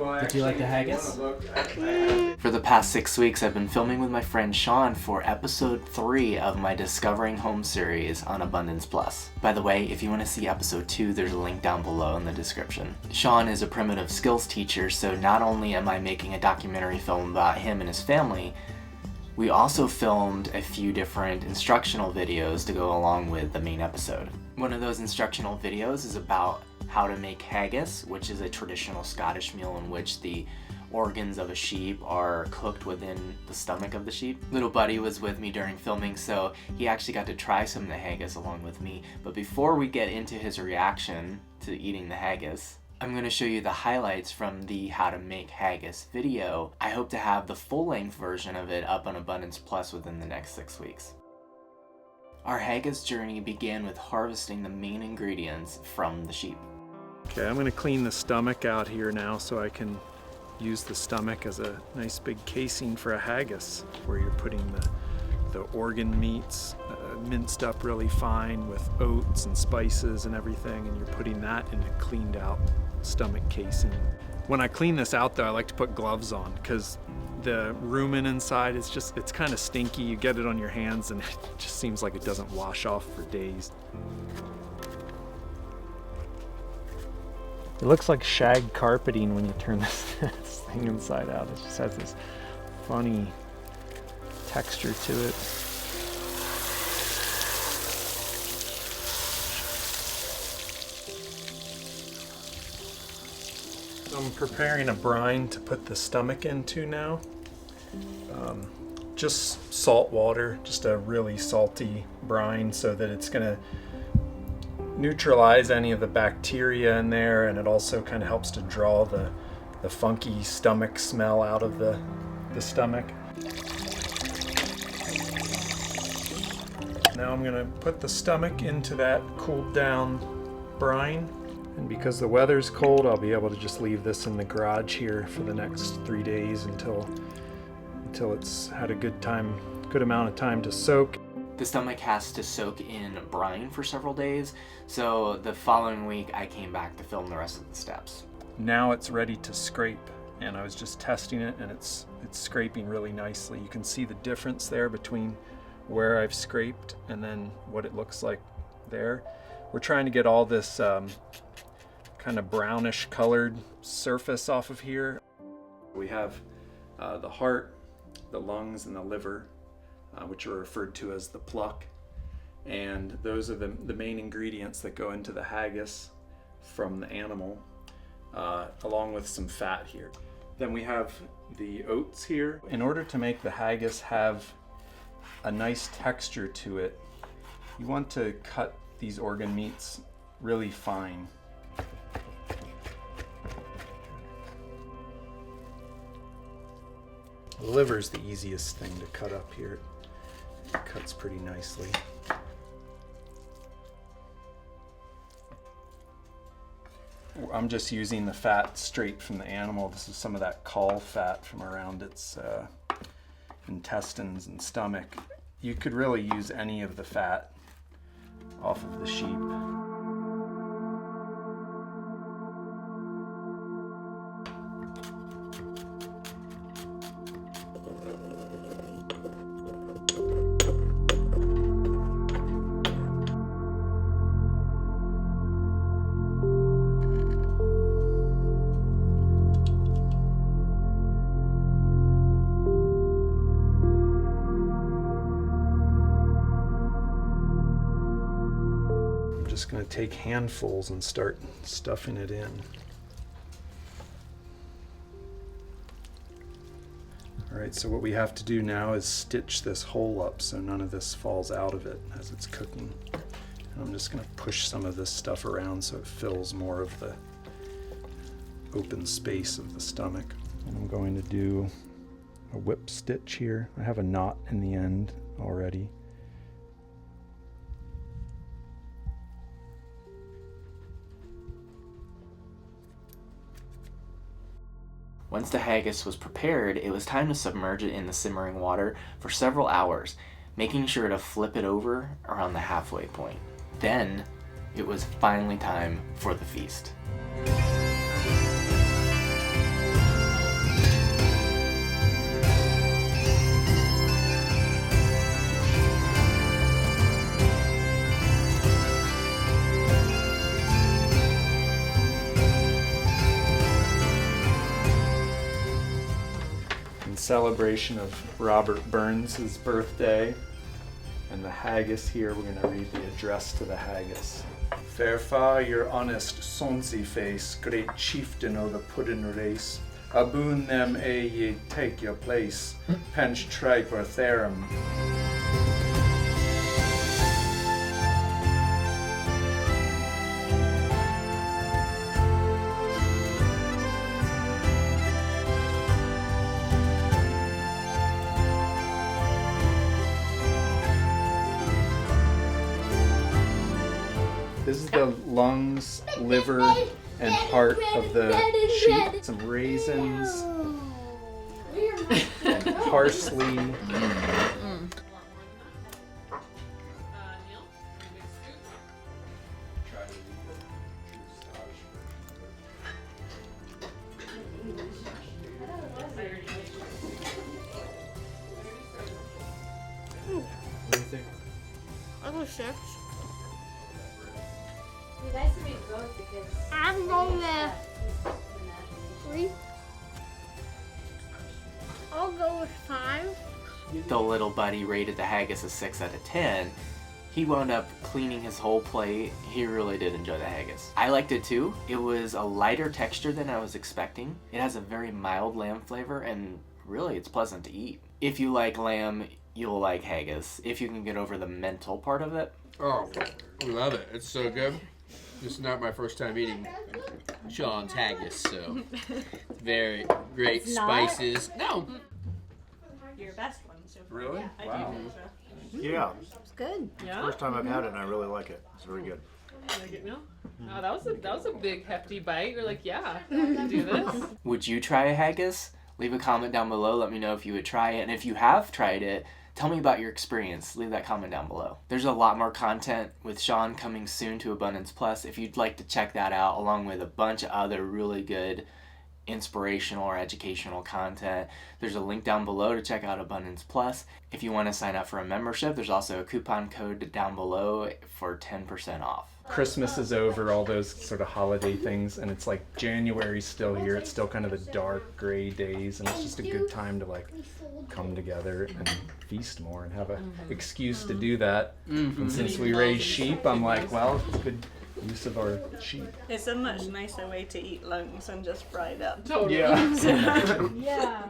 Did you like the haggis? For the past 6 weeks, I've been filming with my friend Shaun for episode 3 of my Discovering Home series on Abundance Plus. By the way, if you want to see episode 2, there's a link down below in the description. Shaun is a primitive skills teacher, so not only am I making a documentary film about him and his family, we also filmed a few different instructional videos to go along with the main episode. One of those instructional videos is about how to make haggis, which is a traditional Scottish meal in which the organs of a sheep are cooked within the stomach of the sheep. Little buddy was with me during filming, so he actually got to try some of the haggis along with me. But before we get into his reaction to eating the haggis, I'm going to show you the highlights from the How to Make Haggis video. I hope to have the full-length version of it up on Abundance Plus within the next 6 weeks. Our haggis journey began with harvesting the main ingredients from the sheep. Okay, I'm going to clean the stomach out here now so I can use the stomach as a nice big casing for a haggis, where you're putting the organ meats minced up really fine with oats and spices and everything, and you're putting that in a cleaned out stomach casing. When I clean this out though, I like to put gloves on because the rumen inside is it's kind of stinky. You get it on your hands and it just seems like it doesn't wash off for days. It looks like shag carpeting when you turn this thing inside out. It just has this funny texture to it. So I'm preparing a brine to put the stomach into now. Just salt water, just a really salty brine so that it's gonna neutralize any of the bacteria in there, and it also kind of helps to draw the funky stomach smell out of the stomach. Now I'm gonna put the stomach into that cooled down brine, and because the weather's cold, I'll be able to just leave this in the garage here for the next 3 days until it's had a good amount of time to soak. The stomach has to soak in brine for several days, so the following week I came back to film the rest of the steps. Now it's ready to scrape, and I was just testing it, and it's scraping really nicely. You can see the difference there between where I've scraped and then what it looks like there. We're trying to get all this kind of brownish colored surface off of here. We have the heart, the lungs, and the liver, which are referred to as the pluck, and those are the main ingredients that go into the haggis from the animal, along with some fat here. Then we have the oats here. In order to make the haggis have a nice texture to it, you want to cut these organ meats really fine. The liver is the easiest thing to cut up here. It cuts pretty nicely. I'm just using the fat straight from the animal. This is some of that caul fat from around its intestines and stomach. You could really use any of the fat off of the sheep. Just going to take handfuls and start stuffing it in. Alright, so what we have to do now is stitch this hole up so none of this falls out of it as it's cooking. And I'm just going to push some of this stuff around so it fills more of the open space of the stomach. And I'm going to do a whip stitch here. I have a knot in the end already. Once the haggis was prepared, it was time to submerge it in the simmering water for several hours, making sure to flip it over around the halfway point. Then, it was finally time for the feast. celebration of Robert Burns' birthday. And the haggis here, we're going to read the address to the haggis. Fair far your honest sonsy face, great chieftain o' the puddin' race. Aboon them ye take your place, pench tripe or therum. This is the lungs, liver, and heart of the sheep. Some raisins and parsley. What do you think? I go 6. You guys can read both because I'm going with 3. I'll go with 5. The little buddy rated the haggis a 6 out of 10. He wound up cleaning his whole plate. He really did enjoy the haggis. I liked it too. It was a lighter texture than I was expecting. It has a very mild lamb flavor and really it's pleasant to eat. If you like lamb, you'll like haggis. If you can get over the mental part of it. Oh, I love it. It's so good. This is not my first time eating Shaun's haggis, so very great It's not? spices. No. your best one so far. Really? Yeah, I Wow. do think so. Yeah, It's good. Yeah. first time I've had it and I really like it. It's very good. Like it now? Oh, that was a big hefty bite. You're like, yeah, I can do this. Would you try a haggis? Leave a comment down below. Let me know if you would try it. And if you have tried it, tell me about your experience. Leave that comment down below. There's a lot more content with Shaun coming soon to Abundance Plus. If you'd like to check that out, along with a bunch of other really good inspirational or educational content, there's a link down below to check out Abundance Plus. If you want to sign up for a membership, there's also a coupon code down below for 10% off. Christmas is over, all those sort of holiday things, and it's like January's still here. It's still kind of the dark gray days, and it's just a good time to like come together and feast more and have an excuse to do that. And since we raise sheep, I'm like, well, it's good use of our sheep. It's a much nicer way to eat lungs than just fried up. Totally. Yeah. Yeah.